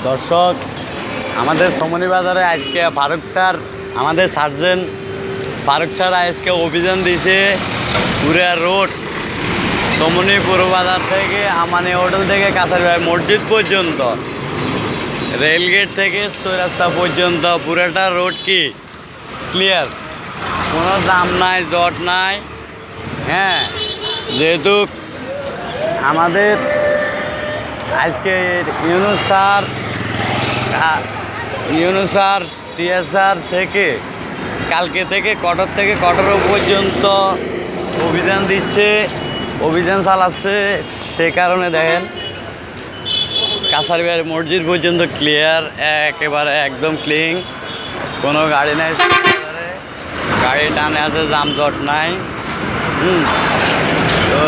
দর্শক, আমাদের সমনি বাজারে আজকে ফারুক স্যার, আমাদের সার্জেন্ট ফারুক স্যার আজকে অভিযান দিয়েছে পুরা রোড সমনি পুরো বাজার থেকে আমানি হোটেল থেকে কাছারিবাড়ি মসজিদ পর্যন্ত, রেলগেট থেকে চৌরাস্তা পর্যন্ত পুরাটা রোড কি ক্লিয়ার, কোনো জাম নাই, জট নাই। হ্যাঁ, যেহেতু আমাদের আজকে ইউনুস স্যার টিএসআর থেকে কালকে থেকে কটক থেকে কটক পর্যন্ত অভিযান দিচ্ছে, অভিযান চালাচ্ছে। সে কারণে দেখেন কাছারিবাড়ি মসজিদ পর্যন্ত ক্লিয়ার, একেবারে একদম ক্লিন, কোনো গাড়ি নাই, গাড়ি টানে আছে, যানজট নাই। তো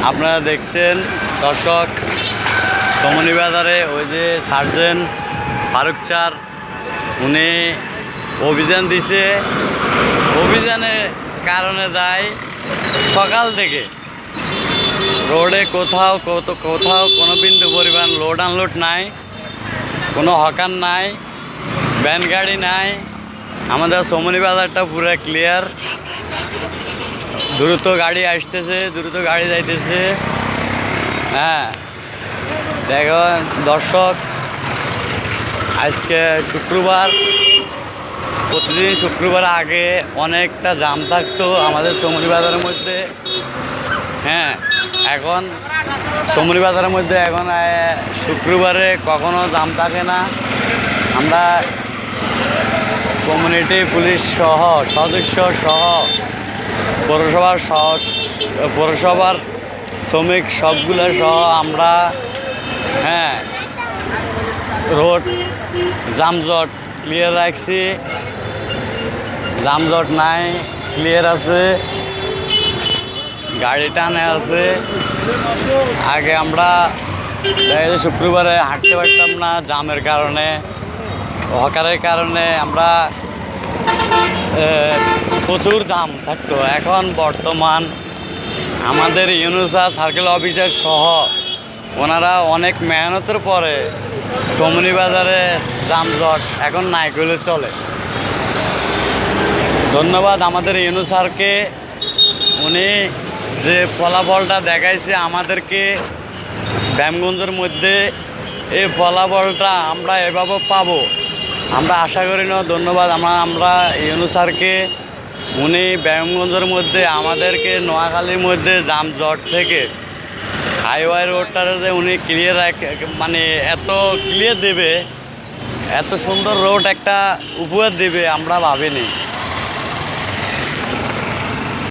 আপনারা দেখছেন দর্শক, সমনি বাজারে ওই যে সার্জেন্ট ফারুক স্যার উনি অভিযান দিছে। অভিযানের কারণে যায় সকাল থেকে রোডে কোথাও কোনো বিন্দু পরিমাণ লোড আনলোড নাই, কোনো হকার নাই, ভ্যান গাড়ি নাই। আমাদের সমনি বাজারটা পুরো ক্লিয়ার, দ্রুত গাড়ি আসতেছে, দ্রুত গাড়ি যাইতেছে। হ্যাঁ, দেখো দর্শক, আজকে শুক্রবার, প্রতিদিন শুক্রবার আগে অনেকটা জাম থাকতো আমাদের সমনি বাজারের মধ্যে। হ্যাঁ, এখন সমনি বাজারের মধ্যে এখন শুক্রবারে কখনো জাম থাকে না। আমরা কমিউনিটি পুলিশ সহ সদস্য সহ পৌরসভার শ্রমিক সবগুলো সহ আমরা রোড যানজট ক্লিয়ার রাখছি, যানজট নাই, ক্লিয়ার আছে, গাড়ি টানে আছে। আগে আমরা শুক্রবারে হাঁটতে পারতাম না জামের কারণে, হকারের কারণে, আমরা প্রচুর জাম থাকতো। এখন বর্তমান আমাদের ইউনুস সার্কেল অফিসার সহ ওনারা অনেক মেহনতের পরে সমনি বাজারে যানজট এখন নাই করলে চলে। ধন্যবাদ আমাদের ইউনুস স্যারকে, উনি যে ফলাফলটা দেখাইছে আমাদেরকে ব্যায়ামগঞ্জের মধ্যে, এই ফলাফলটা আমরা এভাবে পাবো আমরা আশা করি না। ধন্যবাদ আমরা ইউনুস স্যারকে, উনি ব্যায়ামগঞ্জের মধ্যে আমাদেরকে নোয়াখালীর মধ্যে যানজট থেকে হাইওয়ে রোডটারে যে উনি ক্লিয়ার মানে এত ক্লিয়ার দেবে, এত সুন্দর রোড একটা উপহার দেবে আমরা ভাবিনি।